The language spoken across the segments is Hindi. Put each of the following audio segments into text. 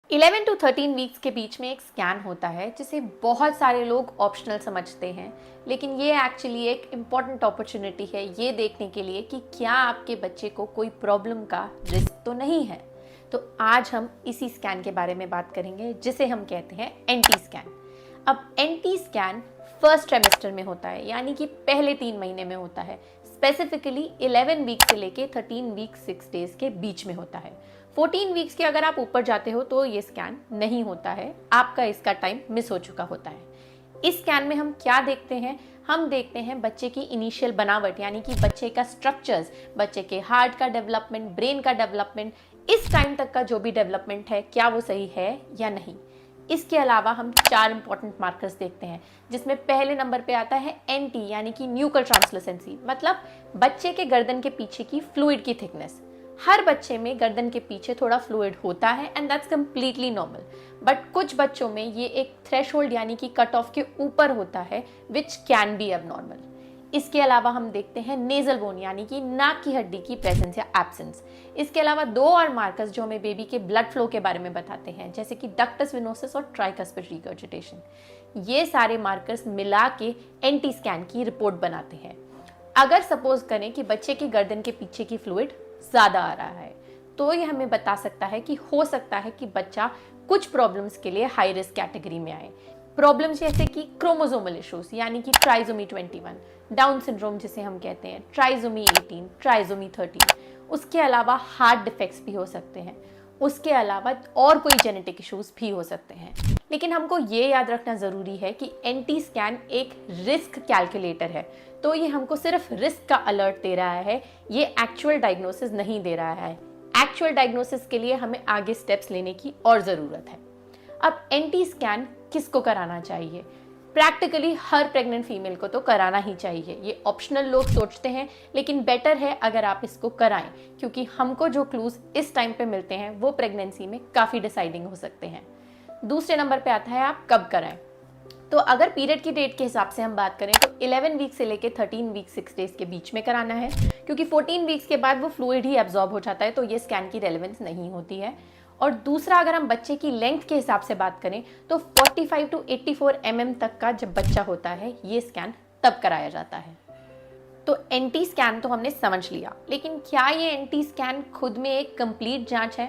11 टू 13 वीक्स के बीच में एक स्कैन होता है जिसे बहुत सारे लोग ऑप्शनल समझते हैं, लेकिन ये एक्चुअली एक इम्पॉर्टेंट अपॉर्चुनिटी है ये देखने के लिए कि क्या आपके बच्चे को कोई प्रॉब्लम का रिस्क तो नहीं है। तो आज हम इसी स्कैन के बारे में बात करेंगे जिसे हम कहते हैं एनटी स्कैन। अब एनटी स्कैन फर्स्ट ट्राइमेस्टर में होता है, यानी कि पहले 3 महीने में होता है। स्पेसिफिकली 11 वीक से लेके 13 वीक 6 डेज के बीच में होता है। 14 वीक्स के अगर आप ऊपर जाते हो तो ये स्कैन नहीं होता है, आपका इसका टाइम मिस हो चुका होता है। इस स्कैन में हम क्या देखते हैं? हम देखते हैं बच्चे की इनिशियल बनावट, यानी कि बच्चे का स्ट्रक्चर्स, बच्चे के हार्ट का डेवलपमेंट, ब्रेन का डेवलपमेंट, इस टाइम तक का जो भी डेवलपमेंट है क्या वो सही है या नहीं। इसके अलावा हम 4 इंपॉर्टेंट मार्कर्स देखते हैं, जिसमें पहले नंबर पे आता है एनटी, यानी कि न्यूकल ट्रांसलूसेंसी, मतलब बच्चे के गर्दन के पीछे की फ्लूइड की थिकनेस। हर बच्चे में गर्दन के पीछे थोड़ा फ्लूइड होता है and that's completely normal, but कुछ बच्चों में ये एक थ्रेशोल्ड यानी कि कट ऑफ के ऊपर होता है विच कैन बी एबनॉर्मल। इसके अलावा हम देखते हैं नेजल बोन, यानी कि नाक की हड्डी की प्रेजेंस या एब्सेंस। इसके अलावा 2 और मार्कर्स जो हमें बेबी के ब्लड फ्लो के बारे में बताते हैं, जैसे कि डक्टस वेनोसस और ट्राइकस्पिड रिगर्जिटेशन। ये सारे मार्कर्स मिला के एनटी स्कैन की रिपोर्ट बनाते हैं। अगर सपोज करें कि बच्चे की गर्दन के पीछे की फ्लूइड ज़्यादा आ रहा है, तो ये हमें बता सकता है कि हो सकता है कि बच्चा कुछ प्रॉब्लम्स के लिए हाई रिस्क कैटेगरी में आए। प्रॉब्लम्स जैसे कि क्रोमोसोमल इश्यूज, यानी कि ट्राइसोमी 21, डाउन सिंड्रोम जिसे हम कहते हैं, ट्राइसोमी 18, ट्राइसोमी 13। उसके अलावा हार्ट डिफेक्ट्स भी हो सकते हैं। उसके अलावा और कोई जेनेटिक इश्यूज भी हो सकते हैं। लेकिन हमको ये याद रखना ज़रूरी है कि एनटी स्कैन एक रिस्क कैलकुलेटर है, तो ये हमको सिर्फ रिस्क का अलर्ट दे रहा है, ये एक्चुअल डायग्नोसिस नहीं दे रहा है। एक्चुअल डायग्नोसिस के लिए हमें आगे स्टेप्स लेने की और ज़रूरत है। अब एनटी स्कैन किसको कराना चाहिए? प्रैक्टिकली हर प्रेग्नेंट फीमेल को तो कराना ही चाहिए। ये ऑप्शनल लोग सोचते हैं, लेकिन बेटर है अगर आप इसको कराएं, क्योंकि हमको जो क्लूज इस टाइम पे मिलते हैं वो प्रेगनेंसी में काफ़ी डिसाइडिंग हो सकते हैं। दूसरे नंबर पे आता है आप कब कराएं। तो अगर पीरियड की डेट के हिसाब से हम बात करें तो 11 वीक से लेके 13 वीक 6 डेज के बीच में कराना है, क्योंकि 14 वीक्स के बाद वो फ्लूइड ही एब्जॉर्ब हो जाता है, तो ये स्कैन की रेलेवेंस नहीं होती है। और दूसरा, अगर हम बच्चे की लेंथ के हिसाब से बात करें तो 45 टू 84 mm तक का जब बच्चा होता है ये स्कैन तब कराया जाता है। तो एनटी स्कैन तो हमने समझ लिया, लेकिन क्या ये एनटी स्कैन खुद में एक कंप्लीट जांच है?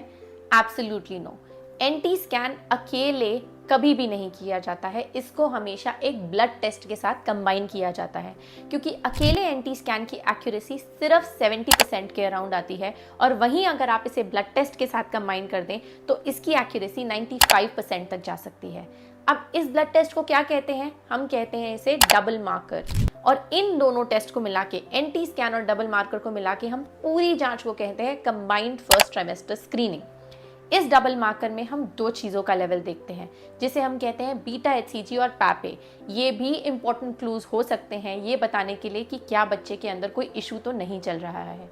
Absolutely no. एनटी स्कैन अकेले कभी भी नहीं किया जाता है, इसको हमेशा एक ब्लड टेस्ट के साथ कंबाइन किया जाता है, क्योंकि अकेले एनटी स्कैन की एक्यूरेसी सिर्फ 70% के अराउंड आती है, और वहीं अगर आप इसे ब्लड टेस्ट के साथ कंबाइन कर दें तो इसकी एक्यूरेसी 95% तक जा सकती है। अब इस ब्लड टेस्ट को क्या कहते हैं? हम कहते हैं इसे डबल मार्कर, और इन दोनों टेस्ट को मिला के, एनटी स्कैन और डबल मार्कर को मिला के, हम पूरी जांच को कहते हैं कंबाइंड फर्स्ट ट्राइमेस्टर स्क्रीनिंग। इस डबल मार्कर में हम 2 चीज़ों का लेवल देखते हैं, जिसे हम कहते हैं बीटा एचसीजी और पैपे। ये भी इंपॉर्टेंट क्लूज हो सकते हैं ये बताने के लिए कि क्या बच्चे के अंदर कोई इशू तो नहीं चल रहा है।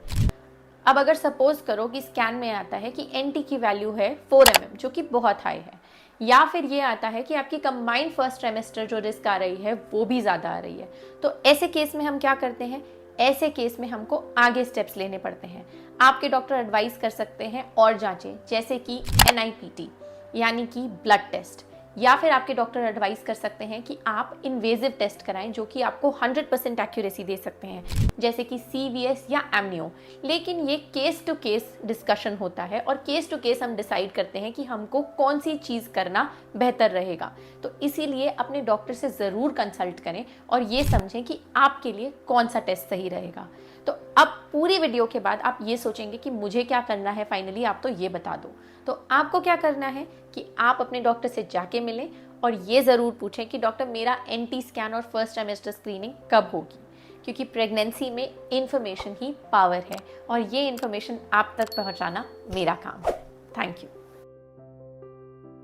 अब अगर सपोज करो कि स्कैन में आता है कि एनटी की वैल्यू है 4 mm, जो कि बहुत हाई है, या फिर ये आता है कि आपकी कंबाइंड फर्स्ट ट्राइमेस्टर जो रिस्क आ रही है वो भी ज़्यादा आ रही है, तो ऐसे केस में हम क्या करते हैं? ऐसे केस में हमको आगे स्टेप्स लेने पड़ते हैं। आपके डॉक्टर एडवाइस कर सकते हैं और जांचें, जैसे कि एनआईपीटी यानी कि ब्लड टेस्ट, या फिर आपके डॉक्टर एडवाइस कर सकते हैं कि आप इन्वेजिव टेस्ट कराएं जो कि आपको 100% एक्यूरेसी दे सकते हैं, जैसे कि सीवीएस या एमनियो। लेकिन ये केस टू केस डिस्कशन होता है, और केस टू केस हम डिसाइड करते हैं कि हमको कौन सी चीज़ करना बेहतर रहेगा। तो इसीलिए अपने डॉक्टर से ज़रूर कंसल्ट करें और ये समझें कि आपके लिए कौन सा टेस्ट सही रहेगा। तो अब पूरी वीडियो के बाद आप ये सोचेंगे कि मुझे क्या करना है, फाइनली आप तो ये बता दो। तो आपको क्या करना है कि आप अपने डॉक्टर से जाके मिलें और ये ज़रूर पूछें कि डॉक्टर मेरा एनटी स्कैन और फर्स्ट ट्राइमेस्टर स्क्रीनिंग कब होगी, क्योंकि प्रेगनेंसी में इंफॉर्मेशन ही पावर है और ये इंफॉर्मेशन आप तक पहुंचाना मेरा काम है। Thank you.